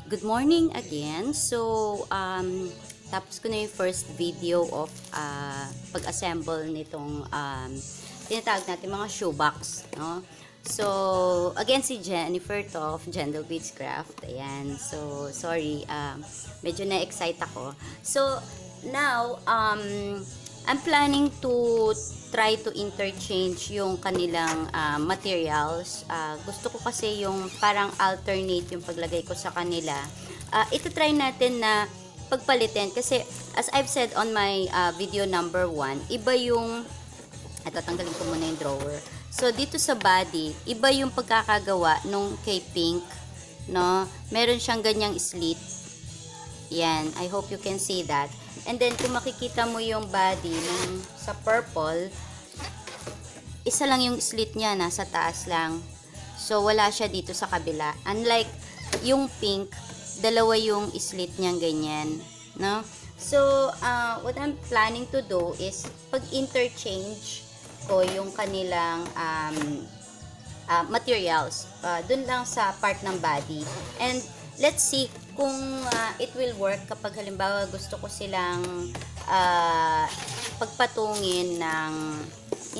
Good morning again. Tapos ko na yung first video of pag-assemble nitong tinatawag natin mga shoebox, no? So, again si Jennifer to of Gentle Beachcraft. Ayan. So, sorry, medyo na-excite ako. So, now, I'm planning to try to interchange yung kanilang materials. Gusto ko kasi yung parang alternate yung paglagay ko sa kanila. Ito try natin na pagpalitin kasi as I've said on my video number 1, iba yung tanggalin ko muna yung drawer. So dito sa body, iba yung pagkakagawa nung kay Pink, no? Meron siyang ganyang slit. Yan, I hope you can see that. And then kung makikita mo yung body nung sa purple, isa lang yung slit niya, nasa taas lang. So wala siya dito sa kabila. Unlike yung pink, dalawa yung slit niyang ganyan, no? So what I'm planning to do is pag-interchange ko yung kanilang materials dun lang sa part ng body. And let's see kung it will work kapag halimbawa gusto ko silang pagpatungin ng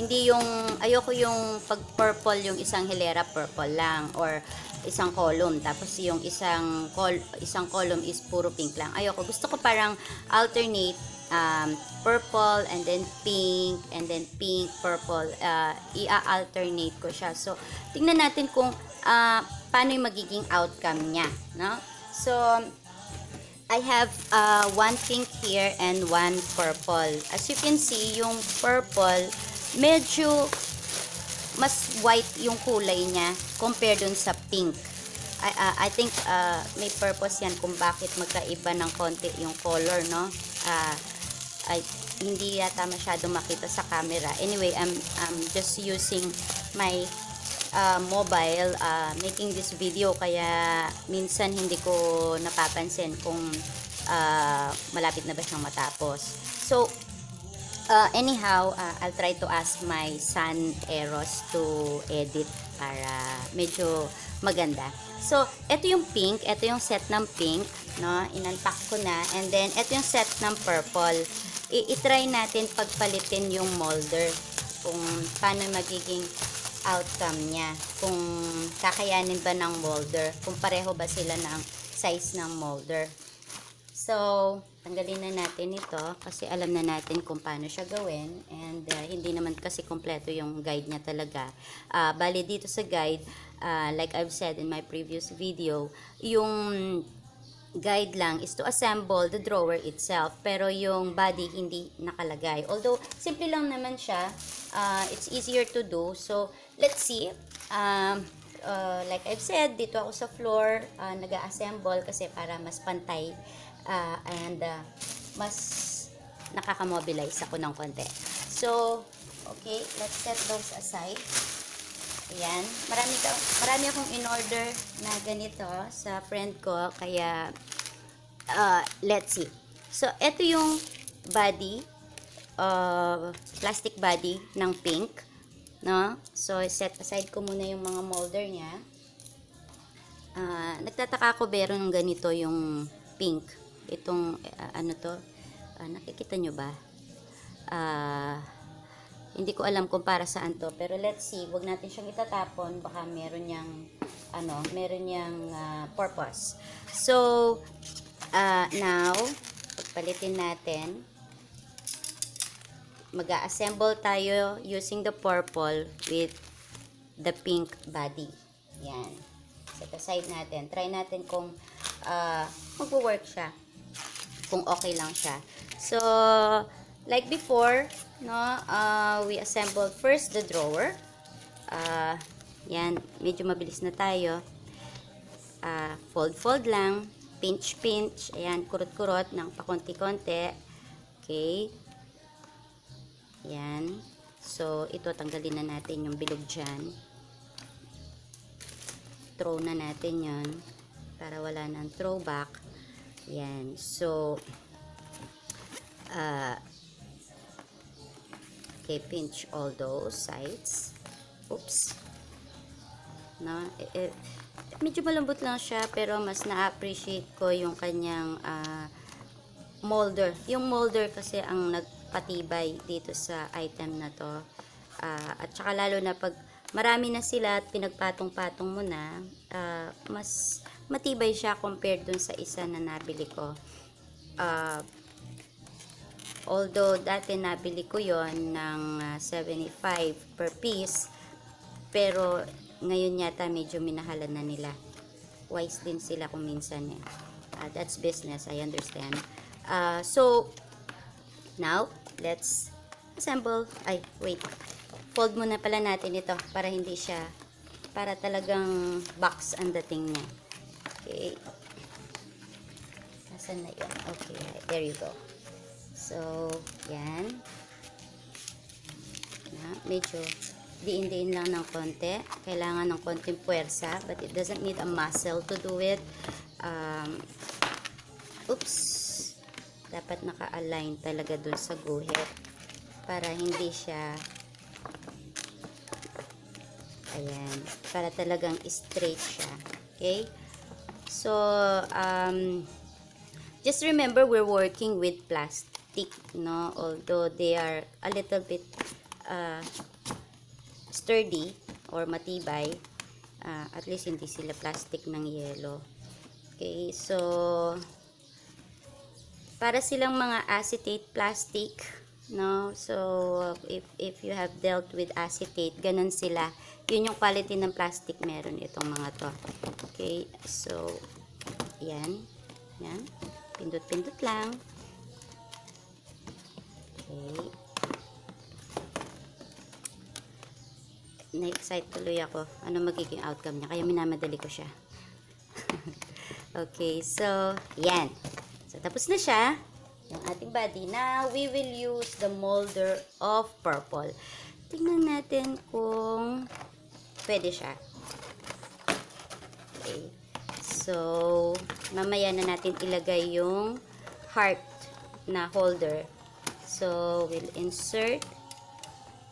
hindi yung ayoko yung pag purple yung isang hilera purple lang or isang column tapos yung isang column is puro pink lang. Ayoko, gusto ko parang alternate purple and then pink purple, i-alternate ko siya. So tingnan natin kung paano yung magiging outcome niya, no? So I have one pink here and one purple. As you can see, yung purple medyo mas white yung kulay niya compare dun sa pink. I think may purpose yan kung bakit magkaiba ng konti yung color, no? Hindi yata masyado makita sa camera. Anyway, I'm just using my mobile making this video, kaya minsan hindi ko napapansin kung malapit na ba siyang matapos. So anyhow, I'll try to ask my son Eros to edit para medyo maganda. So ito yung pink, ito yung set ng pink, no? Inunpack ko na, and then ito yung set ng purple. I-try natin pagpalitin yung molder kung paano magiging outcome niya, kung kakayanin ba ng molder, kung pareho ba sila ng size ng molder. So tanggalin na natin ito kasi alam na natin kung paano siya gawin, and hindi naman kasi kompleto yung guide niya talaga. Bali dito sa guide, like I've said in my previous video, yung guide lang is to assemble the drawer itself, pero yung body hindi nakalagay. Although simple lang naman siya, it's easier to do. So let's see. Like I've said, dito ako sa floor nag-assemble kasi para mas pantay and mas nakaka-mobilize ako ng konti. So okay, let's set those aside. Ayan, marami akong in-order na ganito sa friend ko, kaya let's see. So ito yung body, plastic body ng pink, no? So set aside ko muna yung mga molder niya. Nagtataka ako meron ng ganito yung pink. Itong ano to, nakikita nyo ba? Hindi ko alam kung para saan to, pero let's see. Wag natin siyang itatapon, baka meron niyang purpose. So now pagpalitin natin, mag-assemble tayo using the purple with the pink body. Yan, set aside natin, try natin kung mag-work siya, kung okay lang siya. So like before, no, we assembled first the drawer. Yan, medyo mabilis na tayo. Fold lang, pinch. Ayan, kurot ng pakonti-konti. Okay. Yan. So ito, tanggalin na natin yung bilog dyan. Throw na natin yan para wala nang throwback. Yan. So okay, pinch all those sides. Oops. No, medyo malambot lang siya, pero mas na-appreciate ko yung kanyang molder. Yung molder kasi ang nagpatibay dito sa item na to. At saka lalo na pag marami na sila at pinagpatong-patong mo na, mas matibay siya compared dun sa isa na nabili ko. Although dati nabili ko yon ng 75 per piece, pero ngayon yata medyo minahalan na nila. Wise din sila kung minsan eh. That's business, I understand. So now let's assemble. Ay, wait. Fold muna pala natin ito para hindi siya, para talagang box ang dating niya. Okay. Nasaan na yun? Okay, there you go. So, yan. Medyo diin-diin lang ng konti. Kailangan ng konting puwersa, but it doesn't need a muscle to do it. Oops. Dapat naka-align talaga dun sa guhit para hindi siya, ayan, para talagang straight siya. Okay? So, just remember we're working with plastic, no? Although they are a little bit sturdy or matibay, at least hindi sila plastic ng yelo. Okay, so para silang mga acetate plastic, no? So if you have dealt with acetate, ganun sila. Yun yung quality ng plastic meron itong mga to. Okay, so yan, yan, pindot-pindot lang. Okay. Na-excite tuloy ako. Ano magiging outcome niya? Kaya minamadali ko siya. Okay, so, yan. So, tapos na siya. Yung ating body. Now, we will use the molder of purple. Tingnan natin kung pwede siya. Okay. So, mamaya na natin ilagay yung heart na holder. So, we'll insert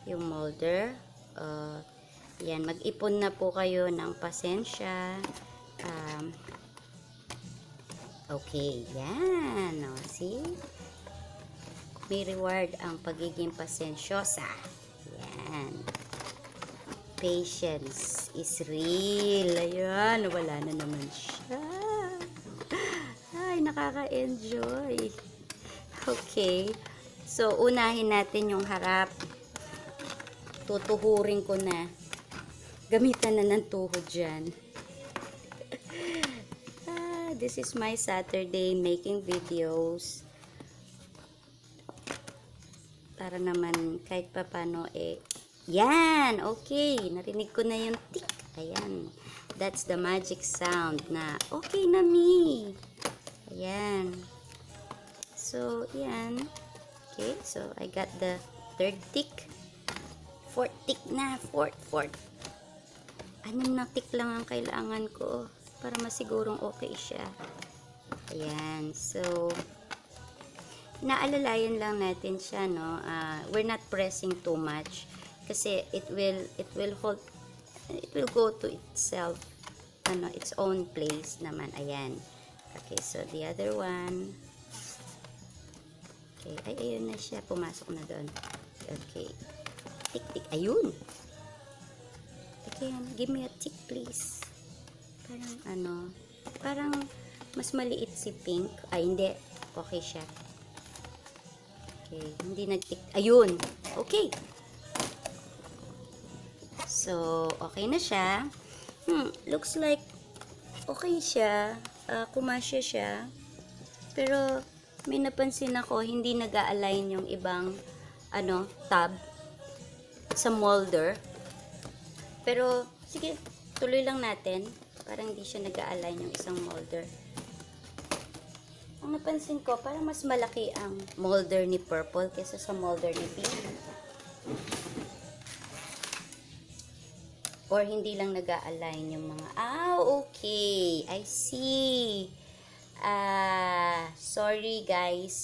yung molder. Yan, mag-ipon na po kayo ng pasensya. Okay, yan. O, see? May reward ang pagiging pasensyosa. Yan. Patience is real. Ayan, wala na naman siya. Ay, nakaka-enjoy. Okay. So, unahin natin yung harap. Tutuhurin ko na. Gamitan na ng tuhod dyan. This is my Saturday making videos. Para naman kahit papano yan, okay. Narinig ko na yung tick. Ayan. That's the magic sound na okay na me. Ayan. So, yan. Okay, so I got the third tick. Fourth tick na. Fourth. Anim na tick lang ang kailangan ko para masigurong okay siya. Ayan. So, naalalayan lang natin siya, no? We're not pressing too much kasi it will go to itself, its own place naman. Ayan. Okay, so the other one. Okay, ayun na siya. Pumasok na doon. Okay. Tick. Ayun. Again, give me a tick, please. Parang mas maliit si pink. Ay, hindi. Okay siya. Okay, hindi nag-tick. Ayun. Okay. So, okay na siya. Looks like okay siya. Kumasya siya. Pero, may napansin ako, hindi nag-a-align yung ibang, tab sa molder. Pero, sige, tuloy lang natin. Parang hindi siya nag-a-align yung isang molder. Ang napansin ko, parang mas malaki ang molder ni purple kaysa sa molder ni pink. Or hindi lang nag-a-align yung mga, okay. I see. Sorry guys.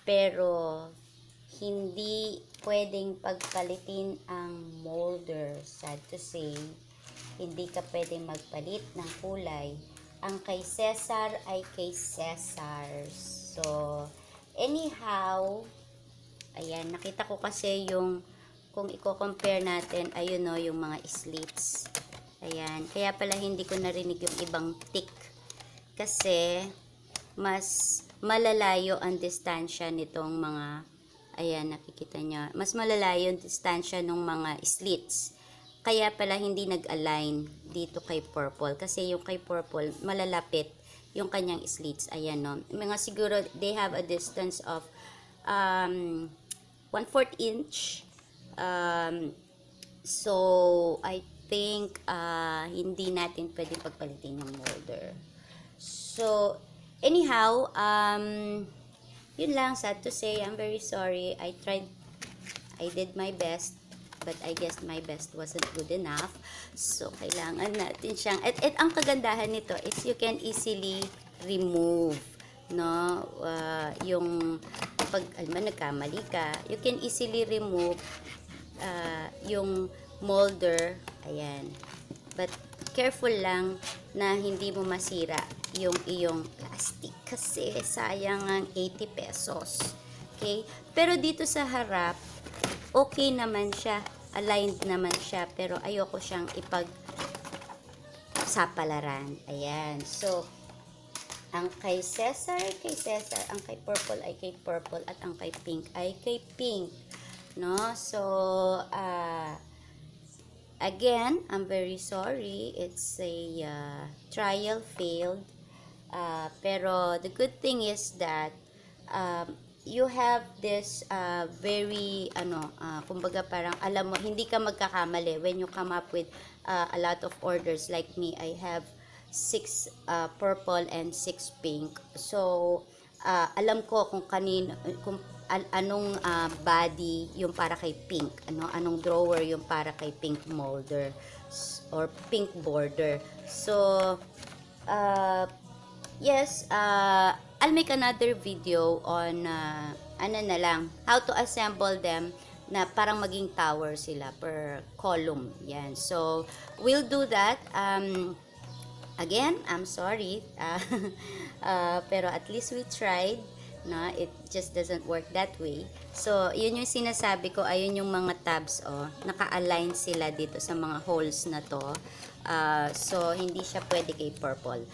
Pero, hindi pwedeng pagpalitin ang molder. Sad to say. hindi ka pwedeng magpalit ng kulay. Ang kay Cesar ay kay Cesar. So, anyhow, ayan, nakita ko kasi yung, kung i-compare natin, ayun no, yung mga slits. Ayan, kaya pala hindi ko narinig yung ibang tick. Kasi, mas malalayo ang distansya nitong mga, ayan, nakikita nyo, mas malalayo ang distansya ng mga slits. Kaya pala hindi nag-align dito kay purple. Kasi yung kay purple, malalapit yung kanyang slits. Ayan, no. Mga siguro, they have a distance of 1/4 inch. So, I think, hindi natin pwede pagpalitin yung molder. So, anyhow, yun lang, sad to say, I'm very sorry. I did my best, but I guess my best wasn't good enough. So, kailangan natin siyang, at ang kagandahan nito is you can easily remove, no? Yung, pag, nagkamali ka, you can easily remove yung molder, ayan. But, careful lang na hindi mo masira yung iyong plastic kasi sayang ang 80 pesos. Okay? Pero dito sa harap, okay naman siya. Aligned naman siya. Pero ayoko siyang ipag-sapalaran. Ayan. So, ang kay Cesar ay kay Cesar. Ang kay purple ay kay purple. At ang kay pink ay kay pink. No? So, again, I'm very sorry. It's a trial failed. Pero the good thing is that you have this very, kumbaga parang alam mo, hindi ka magkakamali when you come up with a lot of orders. Like me, I have 6 purple and 6 pink. So, alam ko kung anong body yung para kay pink, anong drawer yung para kay pink molder or pink border. So, yes, I'll make another video on na lang, how to assemble them na parang maging tower sila per column. Yan. So, we'll do that. Again, I'm sorry. Pero at least we tried. No, it just doesn't work that way. So, yun yung sinasabi ko, ayun yung mga tabs, naka-align sila dito sa mga holes na to. So, hindi siya pwede kay purple.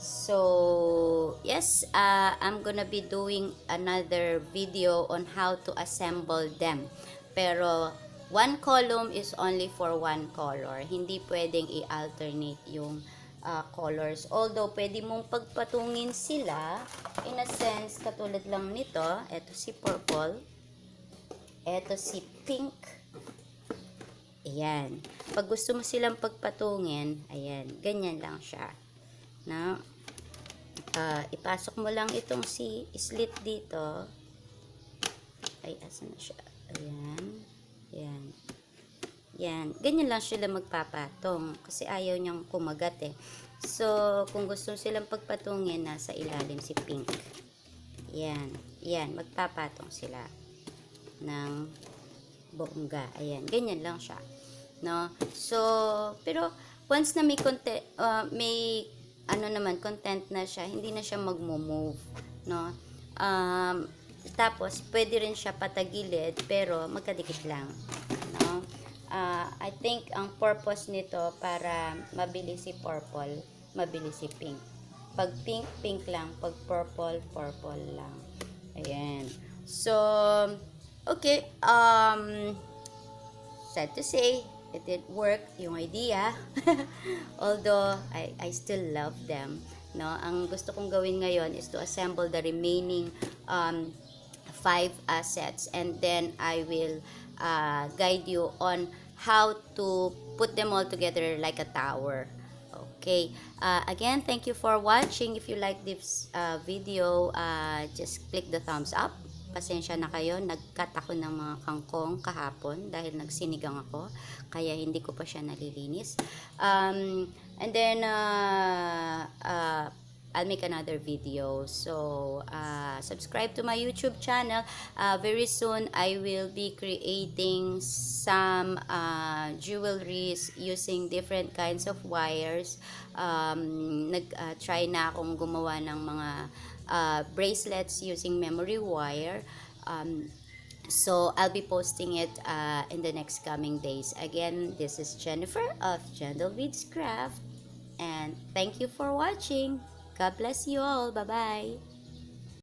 So, yes, I'm gonna be doing another video on how to assemble them. Pero, one column is only for one color. Hindi pwedeng i-alternate yung colors. Although, pwede mong pagpatungin sila, in a sense, katulad lang nito, eto si purple, eto si pink, ayan. Pag gusto mo silang pagpatungin, ayan, ganyan lang siya. Na, ipasok mo lang itong si slit dito, ay, asan na siya, ayan, ayan. Yan, ganyan lang sila magpapatong kasi ayaw niyang kumagat eh. So, kung gusto silang pagpatungin, nasa ilalim si pink. Yan, yan, magpapatong sila ng bongga. Ayan, ganyan lang siya. No? So, pero once na may content, content na siya, hindi na siya magmo-move. No? Tapos, pwede rin siya patagilid, pero magkadikit lang. No? I think ang purpose nito para mabili si purple, mabili si pink. Pag pink, pink lang. Pag purple, purple lang. Ayan. So, okay. Sad to say, it didn't work yung idea. Although, I still love them. No? Ang gusto kong gawin ngayon is to assemble the remaining 5 assets. And then, I will guide you on how to put them all together like a tower. Okay. Again, thank you for watching. If you like this video, just click the thumbs up. Pasensya na kayo. Nag-cut ako ng mga kangkong kahapon dahil nagsinigang ako. Kaya hindi ko pa siya nalilinis. And then, I'll make another video. So, subscribe to my YouTube channel. Very soon, I will be creating some jewelries using different kinds of wires. Try na akong gumawa ng mga bracelets using memory wire. So, I'll be posting it in the next coming days. Again, this is Jennifer of Gendelweed's Craft. And thank you for watching. God bless you all. Bye-bye.